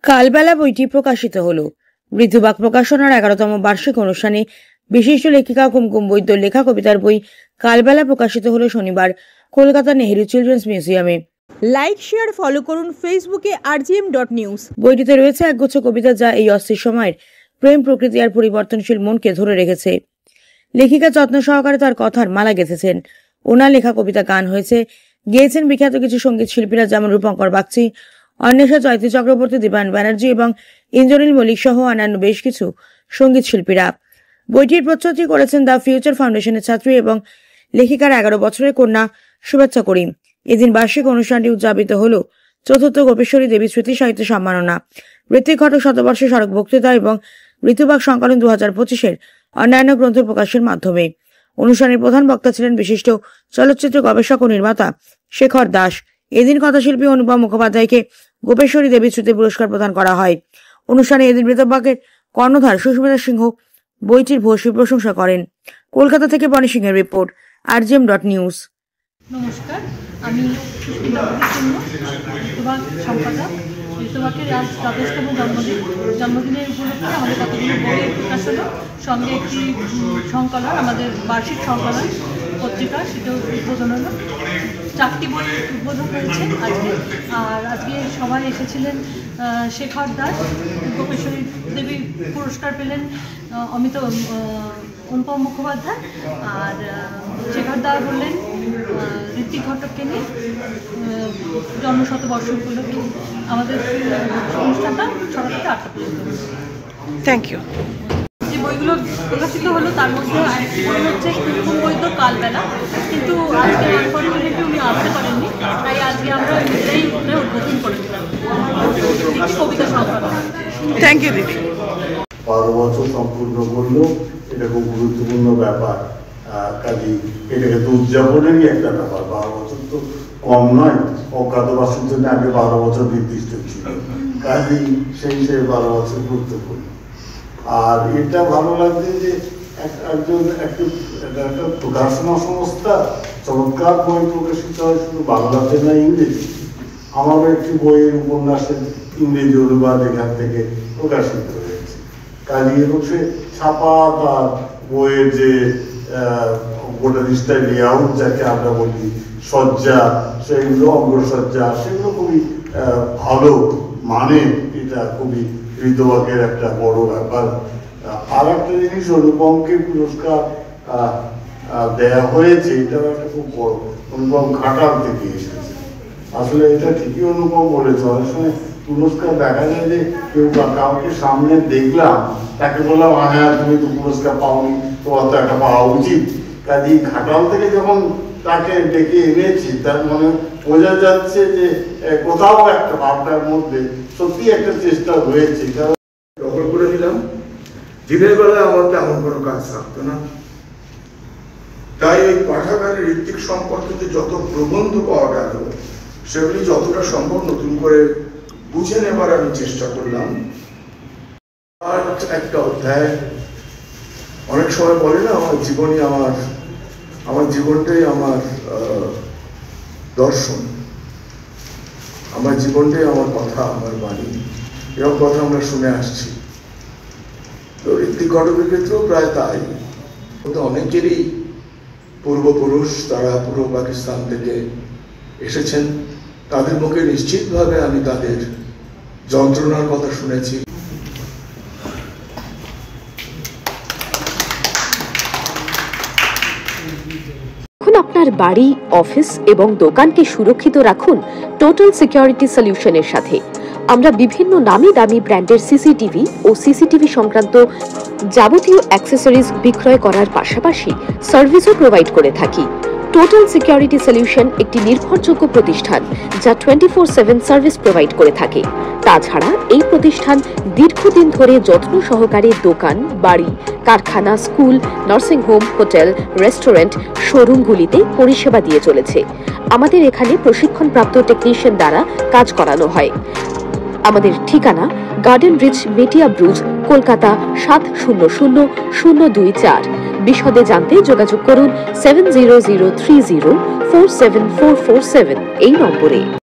কালবেলা বইটি প্রকাশিত হলো। বৃদ্ধবাক প্রকাশনার 11তম বার্ষিক অনুষ্ঠানে বিশিষ্ট লেখিকা কুমকুম বৈদ্য লেখা কবিতার বই কালবেলা প্রকাশিত হলো শনিবার কলকাতা নেহেরু চিলড্রেন্স মিউজিয়ামে। লাইক, শেয়ার, ফলো করুন ফেসবুকে rgm.news। বইটিতে রয়েছে একগুচ্ছ কবিতা যা এই অস্থির সময়ের প্রেম, প্রকৃতি আর পরিবর্তনশীল মনকে ধরে রেখেছে। লেখিকা যত্ন সহকারে তার কথার মালা গেঁথেছেন। ওনার লেখা কবিতা গান হয়েছে, গেয়েছেন বিখ্যাত কিছু সঙ্গীত শিল্পীরা যেমন রূপঙ্কর বাগচি, অন্বেষা চৈতি চক্রবর্তী, দীপায়ন ব্যানার্জি এবং ইন্দ্রনীল মল্লিক সহ অন্যান্য বেশ কিছু সঙ্গীত শিল্পীরা। বইটির প্রচ্ছদটি করেছেন দ্য ফিউচার ফাউন্ডেশনের ছাত্রী এবং লেখিকার 11 বছরের কন্যা শুভেচ্ছা করিম। এদিন বার্ষিক অনুষ্ঠানটি উদযাপিত হল চতুর্থ গোপেশ্বরী দেবী স্মৃতি সাহিত্য সম্মাননা, ঋত্বিক ঘটক শতবর্ষে স্মারক বক্তৃতা এবং ঋতুবাক সংকলন 2025-এর অন্যান্য গ্রন্থ প্রকাশের মাধ্যমে। অনুষ্ঠানের প্রধান বক্তা ছিলেন বিশিষ্ট চলচ্চিত্র গবেষক ও নির্মাতা শেখর দাস। এদিন কথাশিল্পী অনুপম মুখোপাধ্যায়কে গোপেশ্বরী দেবী স্মৃতি পুরস্কার প্রদান করা হয়। অনুষ্ঠানে এদিন ঋতুবাকের কর্ণধার সুস্মিতা সিংহ বইটির ভূয়সী প্রশংসা করেন। কলকাতা থেকে বনি সিংহের রিপোর্ট, rgm.news। নমস্কার, আমি সুস্মিতা সিংহ, ঋতুবাক সম্পাদক। ঋতুবাকের আজ 27তম জন্মদিনের উপলক্ষে আমাদের কতগুলো বইয়ের প্রকাশ হলো, সঙ্গে একটি সংকলন, আমাদের বার্ষিক সংকলন পত্রিকা, সেটাও উদ্বোধন হলো। 4টি বই উদ্বোধন হয়েছে আজকে। আর আজকে সবাই এসেছিলেন শেখর দাস, গোপেশ্বরী দেবী পুরস্কার পেলেন অনুপম মুখোপাধ্যায়, আর শেখর দা বললেন ঋত্বিক ঘটককে নিয়ে জন্মশতবর্ষ উপলক্ষে আমাদের অনুষ্ঠানটা 6টা থেকে 8টা পর্যন্ত। Thank you. যে বইগুলো প্রকাশিত হলো তার মধ্যে আরেকটি বই হচ্ছে কুমকুম বৈদ্য কালবেলা, কিন্তু আজকে আনফর্চুনেটলি উনি আসতে পারেননি, তাই আজকে আমরা নিজেরাই উদ্বোধন করে দিলাম একটি কবিতা সংকলন। থ্যাংক ইউ দিদি। 12 বছর সম্পূর্ণ করলো, এটা খুব গুরুত্বপূর্ণ ব্যাপার। কাজী এটাকে তো উদযাপনেরই একটা ব্যাপার। 12 বছর তো কম নয়। অজ্ঞাতবাসের জন্য আগে 12 বছর নির্দিষ্ট ছিল, কাজী সেই 12 বছর গুরুত্বপূর্ণ। আর এটা ভালো লাগছে যে একটা প্রকাশনা সংস্থা চমৎকার বই প্রকাশিত হয়, শুধু বাংলাতে না ইংরেজি। আমারও একটি বইয়ের উপন্যাসের ইংরেজি অনুবাদ এখান থেকে প্রকাশিত হয়েছে। কাজী এবং সে ছাপা তার বইয়ের যে গোটা জিনিসটার লেআউট, যাকে আমরা বলি সজ্জা, সেগুলো অগ্রসজ্জা, সেগুলো খুবই ভালো মানে। এটা খুবই ঋতুবাকের একটা বড় ব্যাপার। আর একটা জিনিস, অনুপমকে পুরস্কার দেয়া হয়েছে, এটাও একটা খুব বড়। অনুপম ঘাটাল থেকে এসেছে। আসলে এটা ঠিকই অনুপম বলেছে, অনেক সময় পুরস্কার দেখা যায় যে কেউ কাউকে সামনে দেখলাম, তাকে বললাম হ্যাঁ তুমি তো পুরস্কার পাওনি, তোমার তো একটা পাওয়া উচিত। কাজী ঘাটাল থেকে যখন তাকে ডেকে এনেছি, তার মানে বোঝা যাচ্ছে যে কোথাও একটা ভাবনার মধ্যে সত্যি একটা চেষ্টা হয়েছে। দখল করে নিলাম। দিনের বেলায় আমার তেমন কোনো কাজ থাকতো না, তাই ওই পাঠাগারের ঋত্বিক সম্পর্কিত যত প্রবন্ধ পাওয়া গেল, সেগুলি যতটা সম্ভব নতুন করে বুঝে নেবার আমি চেষ্টা করলাম। আর একটা অধ্যায়, অনেক সময় বলে না আমার জীবনই আমার জীবনটাই আমার দর্শন, আমার জীবনটাই আমার কথা, আমার বাণী, এরকম কথা আমরা শুনে আসছি। তো ঋত্বিক ঘটকের ক্ষেত্রেও প্রায় তাই। অনেকেরই পূর্বপুরুষ, তারা পূর্ব পাকিস্তান থেকে এসেছেন, তাদের মুখে নিশ্চিতভাবে আমি তাদের যন্ত্রণার কথা শুনেছি। আপনার বাড়ি, অফিস এবং দোকানকে সুরক্ষিত রাখুন টোটাল সিকিউরিটি সলিউশনের সাথে। আমরা বিভিন্ন নামি দামি ব্র্যান্ডের সিসিটিভি ও সিসিটিভি সংক্রান্ত যাবতীয় অ্যাক্সেসরিজ বিক্রয় করার পাশাপাশি সার্ভিসও প্রোভাইড করে থাকি। টোটাল সিকিউরিটি সলিউশন একটি নির্ভরযোগ্য প্রতিষ্ঠান যা 24/7 সার্ভিস প্রোভাইড করে থাকে। তাছাড়া এই প্রতিষ্ঠান দীর্ঘদিন ধরে যত্ন সহকারে দোকান, বাড়ি, কারখানা, school, nursing home, hotel, restaurant, শোরুমগুলিতে পরিষেবা দিয়ে চলেছে। আমাদের এখানে প্রশিক্ষণপ্রাপ্ত টেকনিশিয়ান দ্বারা কাজ করানো হয়। আমাদের ঠিকানা গার্ডেন রিচ, মেটিয়া ব্রুজ, কলকাতা 700024। বিশদে জানতে যোগাযোগ করুন 7003047447 এই নম্বরে।